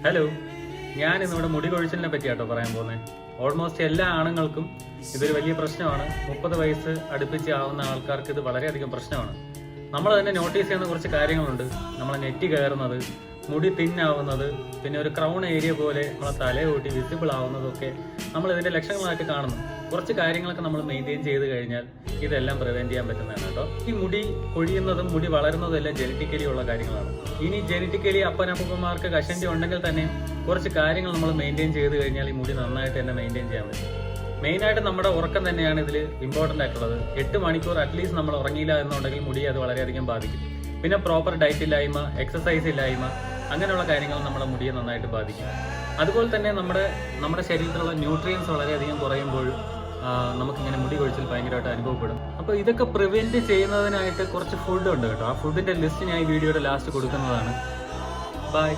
Hello, ഞാൻ ഇന്നിവിടെ മുടി കൊഴിച്ചിലിനെ പറ്റിയാട്ടോ പറയാൻ പോകുന്നത്. ഓൾമോസ്റ്റ് എല്ലാ ആണുങ്ങൾക്കും ഇതൊരു വലിയ പ്രശ്നമാണ്. 30 വയസ്സ് അടുപ്പിച്ച് ആവുന്ന ആൾക്കാർക്ക് ഇത് വളരെയധികം പ്രശ്നമാണ്. നമ്മൾ തന്നെ നോട്ടീസ് ചെയ്യുന്ന കുറച്ച് കാര്യങ്ങളുണ്ട്. നമ്മളെ നെറ്റി കയറുന്നത്, മുടി തിന്നാവുന്നത്, പിന്നെ ഒരു ക്രൗൺ ഏരിയ പോലെ നമ്മളെ തലയോട്ടി വിസിബിൾ ആവുന്നതൊക്കെ നമ്മൾ ഇതിന്റെ ലക്ഷണങ്ങളായിട്ട് കാണുന്നു. കുറച്ച് കാര്യങ്ങളൊക്കെ നമ്മൾ മെയിൻറ്റെയിൻ ചെയ്ത് കഴിഞ്ഞാൽ ഇതെല്ലാം പ്രിവെന്റ് ചെയ്യാൻ പറ്റുന്നതാണ് കേട്ടോ. ഈ മുടി കൊഴിയുന്നതും മുടി വളരുന്നതും എല്ലാം ജനറ്റിക്കലി ഉള്ള കാര്യങ്ങളാണ്. ഇനി ജനറ്റിക്കലി അപ്പനപ്പന്മാർക്ക് കഷണ്ടി ഉണ്ടെങ്കിൽ തന്നെ കുറച്ച് കാര്യങ്ങൾ നമ്മൾ മെയിൻറ്റെയിൻ ചെയ്ത് കഴിഞ്ഞാൽ ഈ മുടി നന്നായിട്ട് തന്നെ മെയിൻറ്റെയിൻ ചെയ്യാൻ പറ്റും. മെയിനായിട്ട് നമ്മുടെ ഉറക്കം തന്നെയാണ് ഇതിൽ ഇമ്പോർട്ടൻ്റ് ആയിട്ടുള്ളത്. 8 മണിക്കൂർ അറ്റ്ലീസ്റ്റ് നമ്മൾ ഉറങ്ങിയില്ല എന്നുണ്ടെങ്കിൽ മുടി അത് വളരെയധികം ബാധിക്കും. പിന്നെ പ്രോപ്പർ ഡയറ്റ് ഇല്ലായ്മ, എക്സസൈസ് ഇല്ലായ്മ, അങ്ങനെയുള്ള കാര്യങ്ങൾ നമ്മുടെ മുടിയെ നന്നായിട്ട് ബാധിക്കും. അതുപോലെ തന്നെ നമ്മുടെ ശരീരത്തിലുള്ള ന്യൂട്രിയൻസ് വളരെയധികം കുറയുമ്പോഴും നമുക്കിങ്ങനെ മുടി കൊഴിച്ചിൽ ഭയങ്കരമായിട്ട് അനുഭവപ്പെടും. അപ്പോൾ ഇതൊക്കെ പ്രിവെന്റ് ചെയ്യുന്നതിനായിട്ട് കുറച്ച് ഫുഡ് ഉണ്ട് കേട്ടോ. ആ ഫുഡിന്റെ ലിസ്റ്റ് ഞാൻ ഈ വീഡിയോയുടെ ലാസ്റ്റ് കൊടുക്കുന്നതാണ്. ബൈ.